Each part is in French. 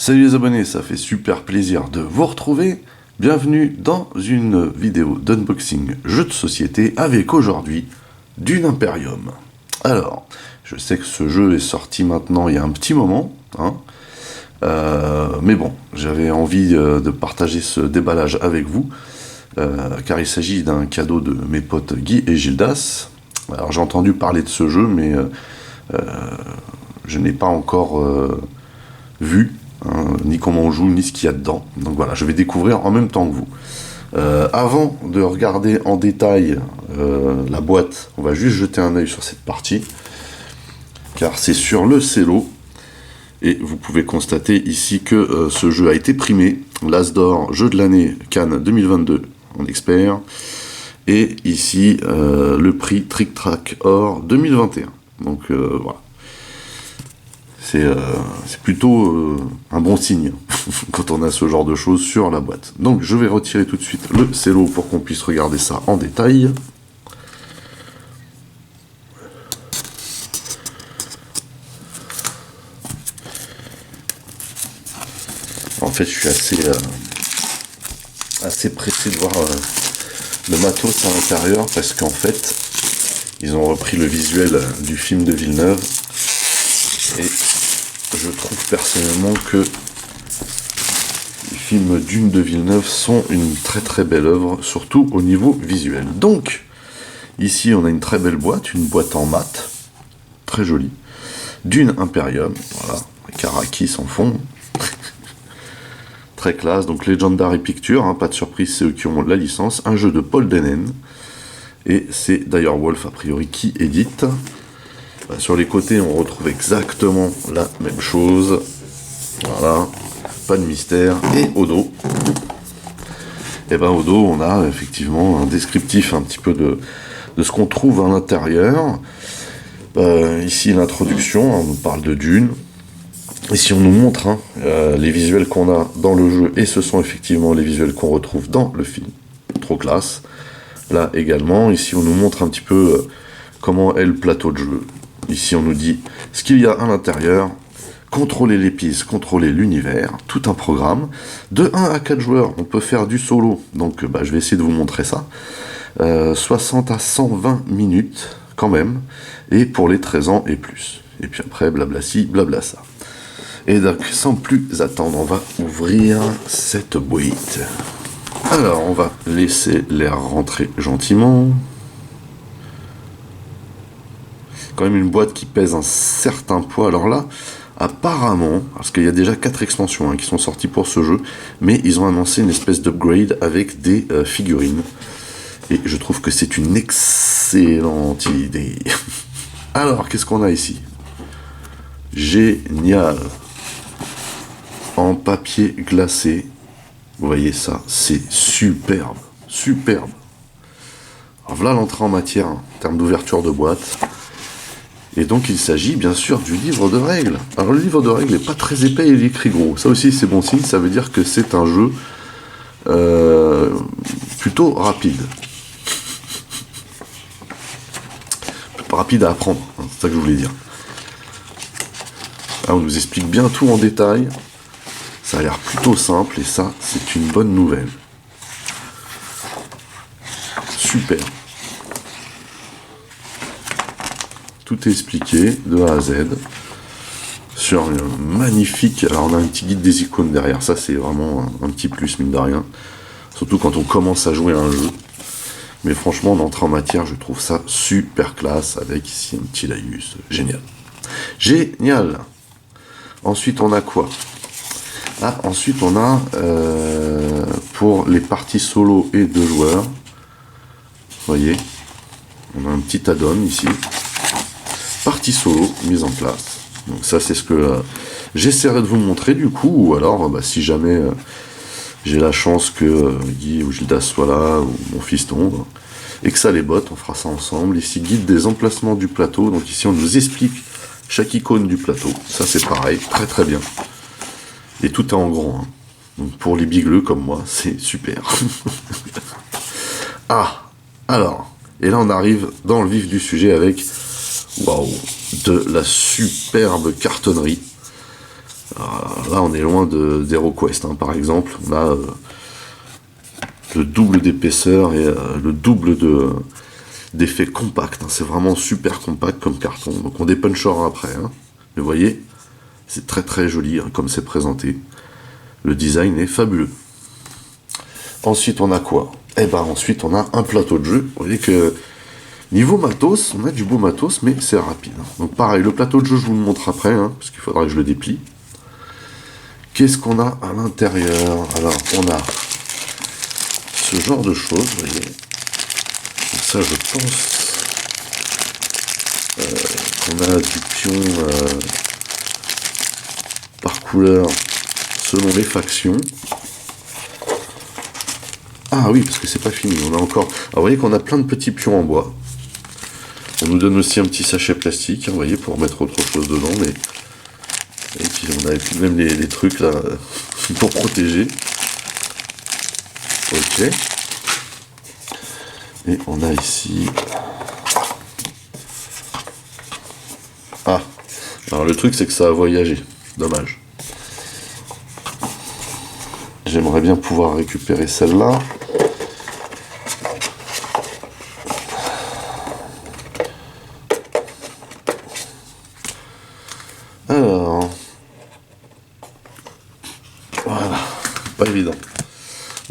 Salut les abonnés, ça fait super plaisir de vous retrouver. Bienvenue dans une vidéo d'unboxing jeu de société avec aujourd'hui Dune Imperium. Alors, je sais que ce jeu est sorti maintenant il y a un petit moment, hein, mais bon, j'avais envie de partager ce déballage avec vous, car il s'agit d'un cadeau de mes potes Guy et Gildas. Alors j'ai entendu parler de ce jeu, mais je n'ai pas encore vu, hein, ni comment on joue, ni ce qu'il y a dedans. Donc voilà, je vais découvrir en même temps que vous. Avant de regarder en détail la boîte, on va juste jeter un œil sur cette partie, car c'est sur le cello, et vous pouvez constater ici que ce jeu a été primé, l'As d'or, jeu de l'année Cannes 2022 en expert, et ici le prix Trick Track Or 2021. Donc voilà. C'est plutôt un bon signe quand on a ce genre de choses sur la boîte. Donc je vais retirer tout de suite le cello pour qu'on puisse regarder ça en détail. En fait, je suis assez pressé de voir le matos à l'intérieur parce qu'en fait, ils ont repris le visuel du film de Villeneuve et je trouve personnellement que les films Dune de Villeneuve sont une très très belle œuvre, surtout au niveau visuel. Donc, ici on a une très belle boîte, une boîte en mat, très jolie. Dune Imperium, voilà, Karakis en fond. Très classe, donc Legendary Pictures, hein, pas de surprise, c'est eux qui ont la licence. Un jeu de Paul Denen, et c'est d'ailleurs Wolf a priori qui édite. Sur les côtés, on retrouve exactement la même chose. Voilà, pas de mystère. Et au dos, au dos, on a effectivement un descriptif un petit peu de ce qu'on trouve à l'intérieur. Ici, l'introduction, on nous parle de Dune. Ici, on nous montre les visuels qu'on a dans le jeu, et ce sont effectivement les visuels qu'on retrouve dans le film. Trop classe. Là également, ici, on nous montre un petit peu comment est le plateau de jeu. Ici, on nous dit ce qu'il y a à l'intérieur, contrôler les pistes, contrôler l'univers, tout un programme. De 1 à 4 joueurs, on peut faire du solo, donc je vais essayer de vous montrer ça. 60 à 120 minutes, quand même, et pour les 13 ans et plus. Et puis après, blabla ci, blabla ça. Et donc, sans plus attendre, on va ouvrir cette boîte. Alors, on va laisser l'air rentrer gentiment. Quand même une boîte qui pèse un certain poids. Alors là, apparemment, parce qu'il y a déjà 4 extensions qui sont sorties pour ce jeu, mais ils ont annoncé une espèce d'upgrade avec des figurines. Et je trouve que c'est une excellente idée. Alors, qu'est-ce qu'on a ici? Génial! En papier glacé. Vous voyez ça? C'est superbe. Superbe. Alors voilà l'entrée en matière en termes d'ouverture de boîte. Et donc il s'agit bien sûr du livre de règles. Alors le livre de règles n'est pas très épais et il est écrit gros. Ça aussi c'est bon signe, ça veut dire que c'est un jeu plutôt rapide. Rapide à apprendre, c'est ça que je voulais dire. Là on nous explique bien tout en détail. Ça a l'air plutôt simple et ça c'est une bonne nouvelle. Super. Tout est expliqué de A à Z sur un magnifique. Alors on a un petit guide des icônes derrière, ça c'est vraiment un petit plus mine de rien, surtout quand on commence à jouer à un jeu. Mais franchement en entrée en matière je trouve ça super classe avec ici un petit laïus, génial. Génial. Ensuite on a quoi? Ensuite on a pour les parties solo et 2 joueurs, vous voyez, on a un petit add-on ici. Partie solo mise en place. Donc ça c'est ce que j'essaierai de vous montrer du coup, ou alors si jamais j'ai la chance que Guy ou Gildas soit là, ou mon fiston, et que ça les botte, on fera ça ensemble. Ici guide des emplacements du plateau, donc ici on nous explique chaque icône du plateau, ça c'est pareil, très très bien. Et tout est en grand, donc pour les bigleux comme moi, c'est super. Alors, et là on arrive dans le vif du sujet avec waouh, de la superbe cartonnerie. Alors, là, on est loin d'HeroQuest, hein, par exemple. On a le double d'épaisseur et le double d'effet compact. Hein. C'est vraiment super compact comme carton. Donc on dépunchera après. Hein. Mais vous voyez, c'est très très joli hein, comme c'est présenté. Le design est fabuleux. Ensuite, on a quoi? Eh ben, ensuite, on a un plateau de jeu. Vous voyez que niveau matos, on a du beau matos, mais c'est rapide. Hein. Donc pareil, le plateau de jeu, je vous le montre après, hein, parce qu'il faudra que je le déplie. Qu'est-ce qu'on a à l'intérieur? Alors, on a ce genre de choses, vous voyez. Donc ça, je pense qu'on a du pion par couleur selon les factions. Ah oui, parce que c'est pas fini, on a encore... Alors, vous voyez qu'on a plein de petits pions en bois. On nous donne aussi un petit sachet plastique, hein, vous voyez, pour mettre autre chose dedans, mais... Et puis on a même les trucs là, pour protéger. Ok. Et on a ici... Ah, alors le truc c'est que ça a voyagé, dommage. J'aimerais bien pouvoir récupérer celle-là. Alors, voilà, pas évident.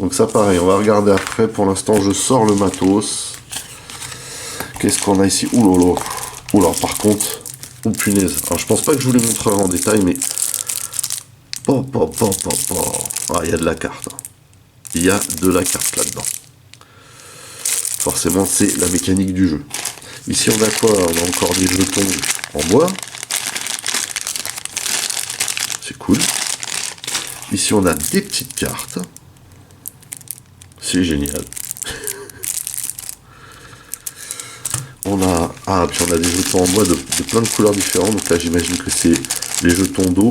Donc ça pareil, on va regarder après. Pour l'instant, je sors le matos. Qu'est-ce qu'on a ici? Ouh là là. Ouh là, par contre, oh punaise. Alors je pense pas que je vous les montrerai en détail, mais... Ah, il y a de la carte. Il y a de la carte là-dedans. Forcément, c'est la mécanique du jeu. Ici, on a quoi? On a encore des jetons en bois. C'est cool. Ici, on a des petites cartes. C'est génial. On a... Ah, puis on a des jetons en bois de plein de couleurs différentes. Donc là, j'imagine que c'est les jetons d'eau.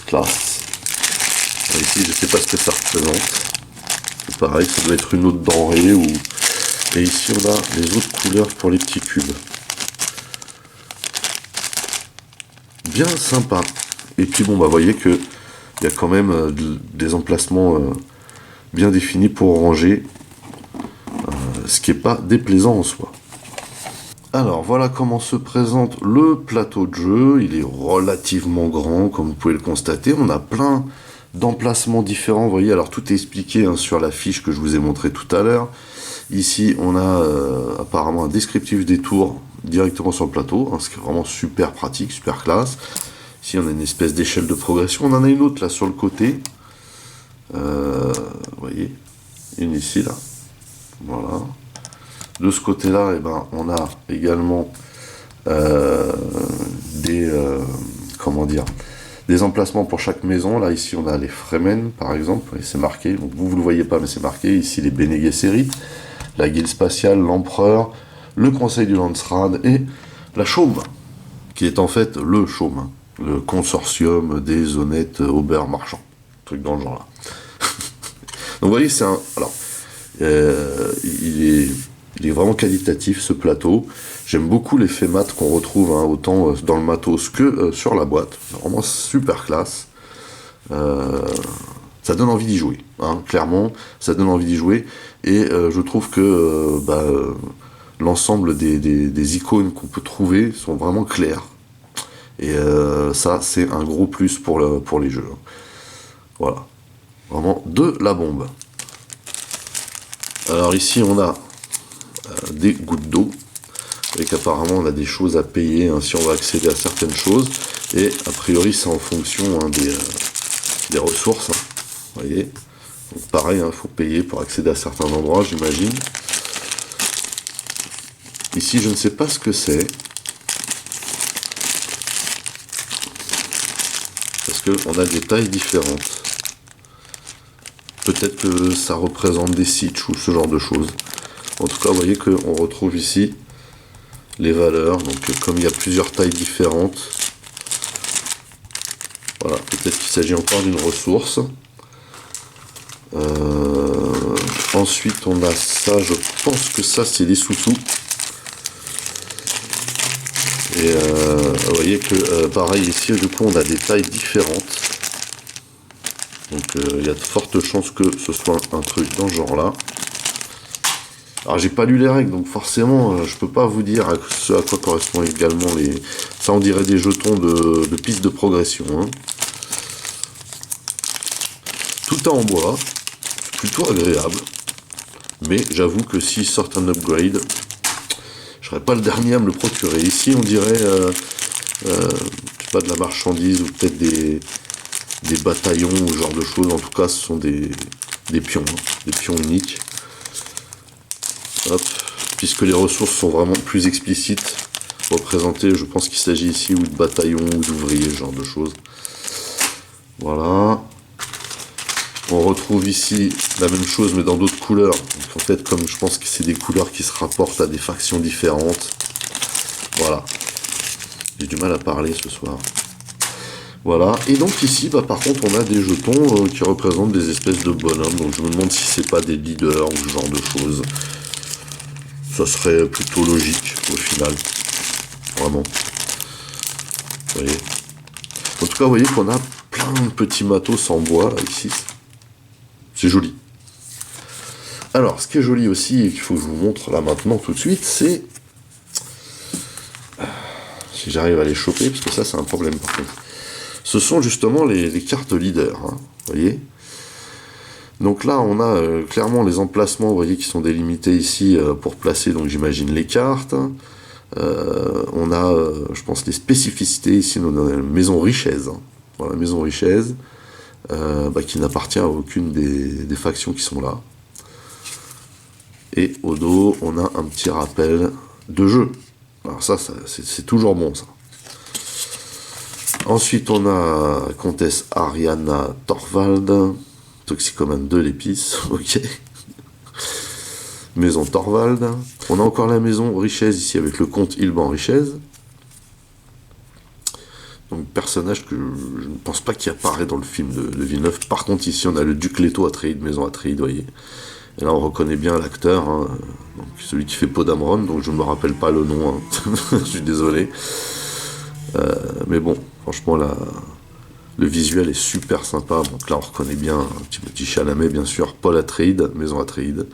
Classe. Alors ici, je sais pas ce que ça représente. C'est pareil, ça doit être une autre denrée ou... Et ici, on a les autres couleurs pour les petits cubes. Bien sympa. Et puis bon, bah, vous voyez que il y a quand même des emplacements bien définis pour ranger, ce qui n'est pas déplaisant en soi. Alors voilà comment se présente le plateau de jeu. Il est relativement grand, comme vous pouvez le constater. On a plein d'emplacements différents. Vous voyez, alors tout est expliqué hein, sur la fiche que je vous ai montré tout à l'heure. Ici, on a apparemment un descriptif des tours directement sur le plateau, hein, ce qui est vraiment super pratique, super classe. Ici, on a une espèce d'échelle de progression. On en a une autre là sur le côté. Vous voyez, une ici là. Voilà. De ce côté-là, eh ben, on a également comment dire, des emplacements pour chaque maison. Là, ici, on a les Fremen, par exemple, et c'est marqué. Donc, vous ne le voyez pas, mais c'est marqué. Ici, les Bene Gesserit, la Guilde Spatiale, l'Empereur, le Conseil du Landsraad et la Chaume, qui est en fait le Chaume, hein, le consortium des honnêtes aubert marchands. Truc dans le genre là. Donc, vous voyez, c'est un... Alors, il est vraiment qualitatif ce plateau. J'aime beaucoup l'effet mat qu'on retrouve hein, autant dans le matos que sur la boîte. C'est vraiment super classe. Ça donne envie d'y jouer. Hein, clairement, ça donne envie d'y jouer. Et je trouve que l'ensemble des icônes qu'on peut trouver sont vraiment claires. Et ça, c'est un gros plus pour les jeux. Voilà. Vraiment de la bombe. Alors ici, on a des gouttes d'eau. Et qu'apparemment, on a des choses à payer hein, si on va accéder à certaines choses. Et a priori, c'est en fonction hein, des ressources. Hein, vous voyez. Donc pareil, il faut payer pour accéder à certains endroits, j'imagine. Ici, je ne sais pas ce que c'est. Parce qu'on a des tailles différentes. Peut-être que ça représente des sitches ou ce genre de choses. En tout cas, vous voyez qu'on retrouve ici les valeurs. Donc, comme il y a plusieurs tailles différentes, voilà, peut-être qu'il s'agit encore d'une ressource. Ensuite, on a ça. Je pense que ça, c'est des sous-sous. Et Et vous voyez que pareil ici, du coup, on a des tailles différentes. Donc il y a de fortes chances que ce soit un truc dans ce genre-là. Alors j'ai pas lu les règles, donc forcément je peux pas vous dire ce à quoi correspondent également les... Ça on dirait des jetons de pistes de progression. Hein. Tout est en bois, plutôt agréable. Mais j'avoue que s'ils sortent un upgrade, je serais pas le dernier à me le procurer. Ici on dirait je sais pas, de la marchandise ou peut-être des bataillons ou ce genre de choses. En tout cas ce sont des pions, hein, des pions uniques. Hop, puisque les ressources sont vraiment plus explicites, représentées, je pense qu'il s'agit ici ou de bataillons ou d'ouvriers, ce genre de choses. Voilà. On retrouve ici la même chose mais dans d'autres couleurs. Donc en fait, comme je pense que c'est des couleurs qui se rapportent à des factions différentes. Voilà. J'ai du mal à parler ce soir. Voilà. Et donc ici, bah, par contre, on a des jetons qui représentent des espèces de bonhommes. Donc je me demande si c'est pas des leaders ou ce genre de choses. Ça serait plutôt logique au final. Vraiment. Vous voyez. En tout cas, vous voyez qu'on a plein de petits matos en bois là, ici. C'est joli. Alors, ce qui est joli aussi, et qu'il faut que je vous montre là maintenant tout de suite, c'est... Si j'arrive à les choper, parce que ça c'est un problème par contre. Ce sont justement les cartes leaders. Hein, vous voyez. Donc là, on a clairement les emplacements, vous voyez, qui sont délimités ici pour placer, donc j'imagine, les cartes. On a, je pense, les spécificités ici, on a la maison Richesse. Hein. Voilà, la maison Richesse, qui n'appartient à aucune des factions qui sont là. Et au dos, on a un petit rappel de jeu. Alors ça c'est toujours bon, ça. Ensuite, on a Comtesse Ariana Thorvald. Toxicomane de l'épice, ok. Maison Thorvald. On a encore la maison Richesse ici avec le comte Ilban Richesse. Donc personnage que je ne pense pas qu'il apparaît dans le film de Villeneuve. Par contre ici on a le duc Leto Atréide, maison Atréide, vous voyez. Et là on reconnaît bien l'acteur, hein, donc celui qui fait Podamron, donc je ne me rappelle pas le nom, hein. Je suis désolé. Mais bon, franchement là... Le visuel est super sympa, donc là on reconnaît bien un petit Chalamet bien sûr, Paul Atréide, maison Atréide,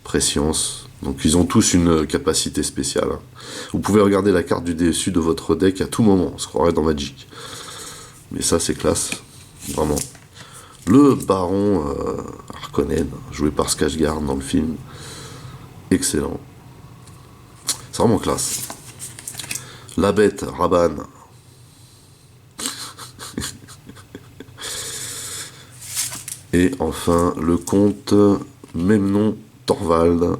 Prescience, donc ils ont tous une capacité spéciale. Hein. Vous pouvez regarder la carte du dessus de votre deck à tout moment, on se croirait dans Magic. Mais ça c'est classe, vraiment. Le baron Harkonnen, joué par Skarsgård dans le film, excellent. C'est vraiment classe. La bête, Rabanne. Et enfin, le comte, même nom, Thorvald,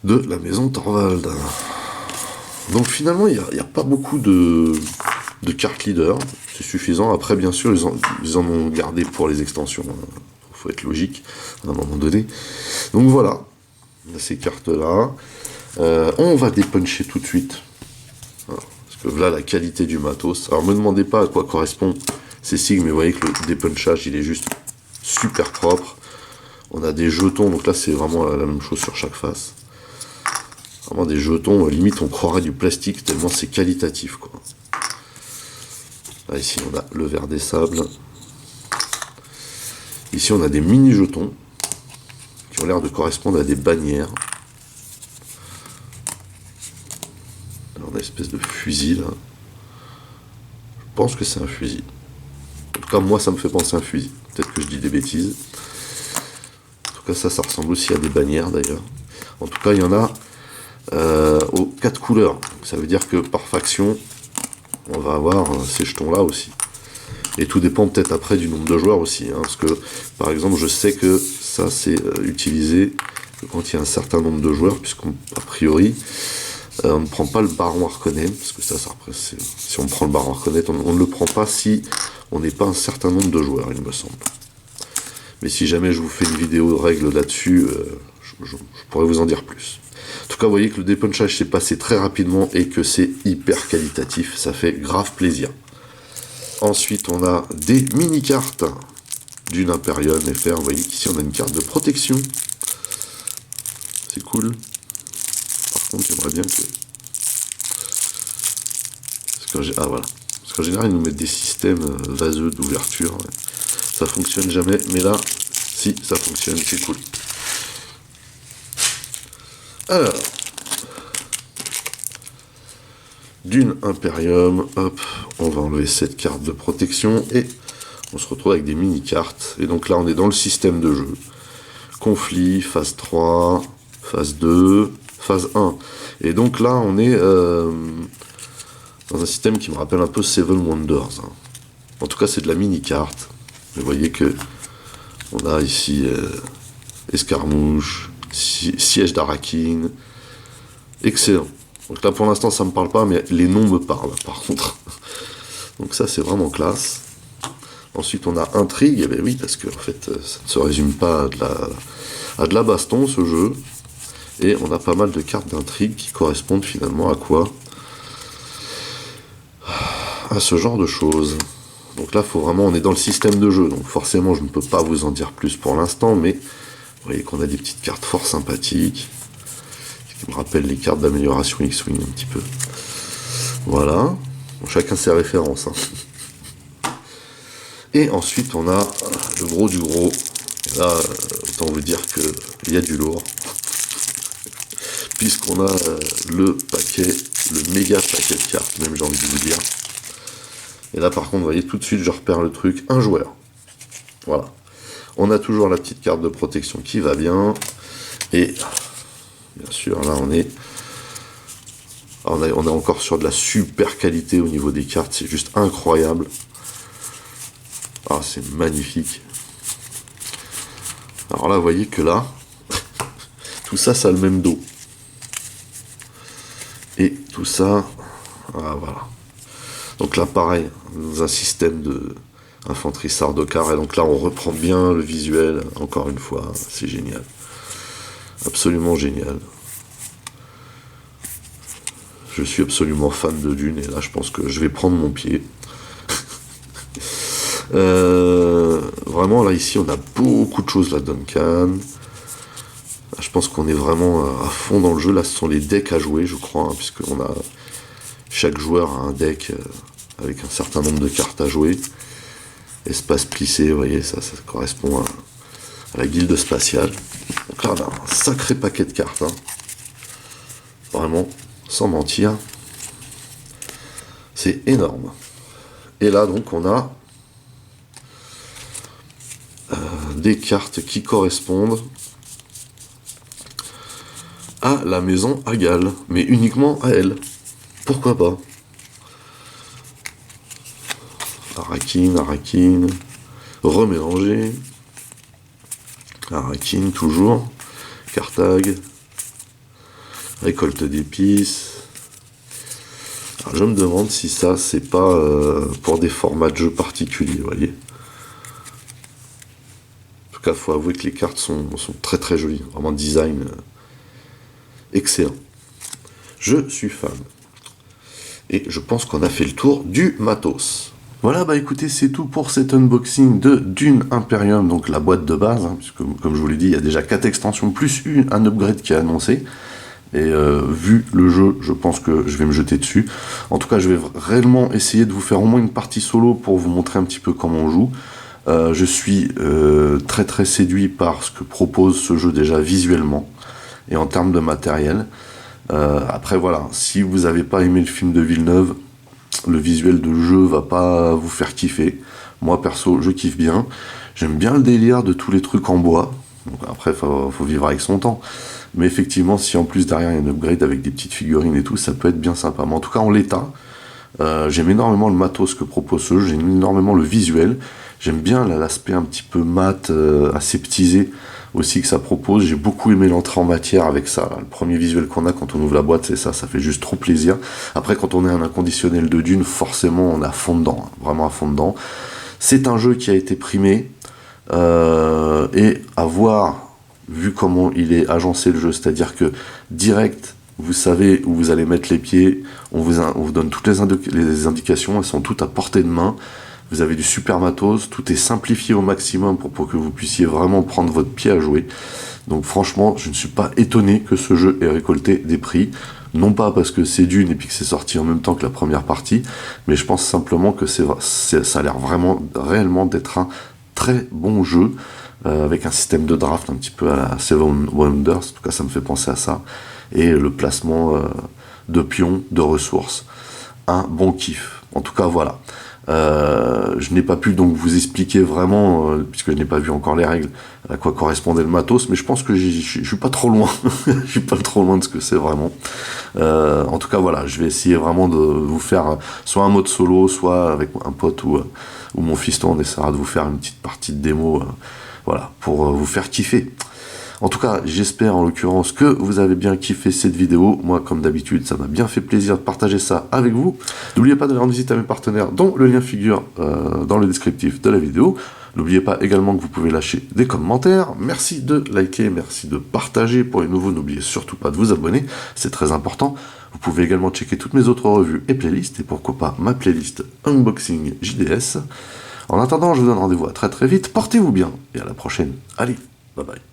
de la maison Thorvald. Donc finalement, il n'y a pas beaucoup de cartes leader, c'est suffisant. Après, bien sûr, ils en ont gardé pour les extensions. Il faut être logique à un moment donné. Donc voilà, ces cartes-là. On va dépuncher tout de suite. Voilà. Parce que là, la qualité du matos. Alors, ne me demandez pas à quoi correspond ces sigles, mais vous voyez que le dépunchage, il est juste super propre. On a des jetons, donc là, c'est vraiment la même chose sur chaque face. Vraiment des jetons, limite, on croirait du plastique, tellement c'est qualitatif, quoi. Là, ici, on a le verre des sables. Ici, on a des mini-jetons qui ont l'air de correspondre à des bannières. Alors, on a une espèce de fusil, là. Je pense que c'est un fusil. En tout cas, moi, ça me fait penser à un fusil. Peut-être que je dis des bêtises. En tout cas, ça ressemble aussi à des bannières, d'ailleurs. En tout cas, il y en a aux 4 couleurs. Donc, ça veut dire que par faction, on va avoir ces jetons-là aussi. Et tout dépend peut-être après du nombre de joueurs aussi. Hein, parce que, par exemple, je sais que ça, c'est utilisé quand il y a un certain nombre de joueurs, puisqu'à priori, on ne prend pas le baron Harkonnen, parce que ça si on prend le baron Harkonnen, on ne le prend pas si on n'est pas un certain nombre de joueurs, il me semble. Mais si jamais je vous fais une vidéo de règles là-dessus, je pourrais vous en dire plus. En tout cas, vous voyez que le dépunchage s'est passé très rapidement et que c'est hyper qualitatif, ça fait grave plaisir. Ensuite, on a des mini-cartes d'une Imperium FR. Vous voyez qu'ici, on a une carte de protection. C'est cool. Par contre, j'aimerais bien que Ah voilà. Parce qu'en général, ils nous mettent des systèmes vaseux d'ouverture. Ouais. Ça fonctionne jamais, mais là, si, ça fonctionne, c'est cool. Alors, Dune Imperium, hop, on va enlever cette carte de protection et on se retrouve avec des mini-cartes. Et donc là, on est dans le système de jeu. Conflit, phase 3, phase 2, phase 1. Et donc là, on est dans un système qui me rappelle un peu Seven Wonders. Hein. En tout cas, c'est de la mini-carte. Vous voyez que on a ici Escarmouche, Siège d'Arakin. Excellent. Donc là, pour l'instant, ça me parle pas, mais les noms me parlent, par contre. Donc ça, c'est vraiment classe. Ensuite, on a Intrigue. Eh bien oui, parce que en fait, ça ne se résume pas à de la baston, ce jeu. Et on a pas mal de cartes d'intrigue qui correspondent finalement à quoi? À ce genre de choses. Donc là, on est dans le système de jeu. Donc forcément, je ne peux pas vous en dire plus pour l'instant, mais vous voyez qu'on a des petites cartes fort sympathiques. Qui me rappellent les cartes d'amélioration X-Wing un petit peu. Voilà. Bon, chacun ses références. Hein. Et ensuite, on a le gros du gros. Et là, autant vous dire qu'il y a du lourd. Puisqu'on a le méga paquet de cartes, même j'ai envie de vous dire. Et là, par contre, vous voyez, tout de suite, je repère le truc. Un joueur. Voilà. On a toujours la petite carte de protection qui va bien. Et... bien sûr, là on est encore sur de la super qualité au niveau des cartes, c'est juste incroyable. Ah, c'est magnifique. Alors là, vous voyez que là, tout ça, ça a le même dos. Et tout ça, ah, voilà. Donc là, pareil, dans un système de infanterie Sardaukar, et donc là, on reprend bien le visuel, encore une fois, c'est génial. Absolument génial. Je suis absolument fan de Dune, et là, je pense que je vais prendre mon pied. Vraiment, là, ici, on a beaucoup de choses, là, Duncan. Je pense qu'on est vraiment à fond dans le jeu. Là, ce sont les decks à jouer, je crois, hein, puisqu'on a... chaque joueur a un deck avec un certain nombre de cartes à jouer. Espace plissé, vous voyez, ça correspond à la guilde spatiale. Donc là, on a un sacré paquet de cartes. Hein. Vraiment, sans mentir. C'est énorme. Et là, donc, on a des cartes qui correspondent à la maison Agal, mais uniquement à elle. Pourquoi pas? Arakin, remélangé. Arakin, toujours. Carthage. Récolte d'épices. Alors, je me demande si ça, c'est pas pour des formats de jeu particuliers, vous voyez. En tout cas, il faut avouer que les cartes sont très très jolies. Vraiment design excellent. Je suis fan. Et je pense qu'on a fait le tour du matos. Voilà, bah écoutez, c'est tout pour cet unboxing de Dune Imperium, donc la boîte de base, hein, puisque comme je vous l'ai dit, il y a déjà 4 extensions, plus un upgrade qui est annoncé. Et vu le jeu, je pense que je vais me jeter dessus. En tout cas, je vais réellement essayer de vous faire au moins une partie solo pour vous montrer un petit peu comment on joue. Je suis très très séduit par ce que propose ce jeu déjà visuellement et en termes de matériel. Après voilà, si vous n'avez pas aimé le film de Villeneuve, le visuel de jeu va pas vous faire kiffer. Moi perso, je kiffe bien. J'aime bien le délire de tous les trucs en bois. Donc, après, faut vivre avec son temps. Mais effectivement, si en plus derrière il y a un upgrade avec des petites figurines et tout, ça peut être bien sympa. Mais en tout cas, en l'état, j'aime énormément le matos que propose ce jeu, j'aime énormément le visuel. J'aime bien l'aspect un petit peu mat, aseptisé aussi que ça propose. J'ai beaucoup aimé l'entrée en matière avec ça. Là. Le premier visuel qu'on a quand on ouvre la boîte, c'est ça, ça fait juste trop plaisir. Après, quand on est un inconditionnel de Dune, forcément, on est à fond dedans, hein, vraiment à fond dedans. C'est un jeu qui a été primé, et à voir, vu comment il est agencé le jeu, c'est-à-dire que direct, vous savez où vous allez mettre les pieds, on vous donne toutes les indications, elles sont toutes à portée de main. Vous avez du super matos, tout est simplifié au maximum pour que vous puissiez vraiment prendre votre pied à jouer. Donc franchement, je ne suis pas étonné que ce jeu ait récolté des prix. Non pas parce que c'est Dune et puis que c'est sorti en même temps que la première partie, mais je pense simplement que ça a l'air vraiment, réellement d'être un très bon jeu, avec un système de draft un petit peu à la Seven Wonders, en tout cas ça me fait penser à ça, et le placement de pions, de ressources. Un bon kiff. En tout cas, voilà. Je n'ai pas pu donc vous expliquer vraiment, puisque je n'ai pas vu encore les règles, à quoi correspondait le matos, mais je pense que je suis pas trop loin. Je suis pas trop loin de ce que c'est vraiment. En tout cas, voilà, je vais essayer vraiment de vous faire soit un mode solo, soit avec un pote ou mon fiston, on essaiera de vous faire une petite partie de démo, voilà, pour vous faire kiffer. En tout cas, j'espère en l'occurrence que vous avez bien kiffé cette vidéo. Moi, comme d'habitude, ça m'a bien fait plaisir de partager ça avec vous. N'oubliez pas de rendre visite à mes partenaires, dont le lien figure dans le descriptif de la vidéo. N'oubliez pas également que vous pouvez lâcher des commentaires. Merci de liker, merci de partager. Pour les nouveaux, n'oubliez surtout pas de vous abonner, c'est très important. Vous pouvez également checker toutes mes autres revues et playlists, et pourquoi pas ma playlist Unboxing JDS. En attendant, je vous donne rendez-vous à très très vite. Portez-vous bien, et à la prochaine. Allez, bye bye.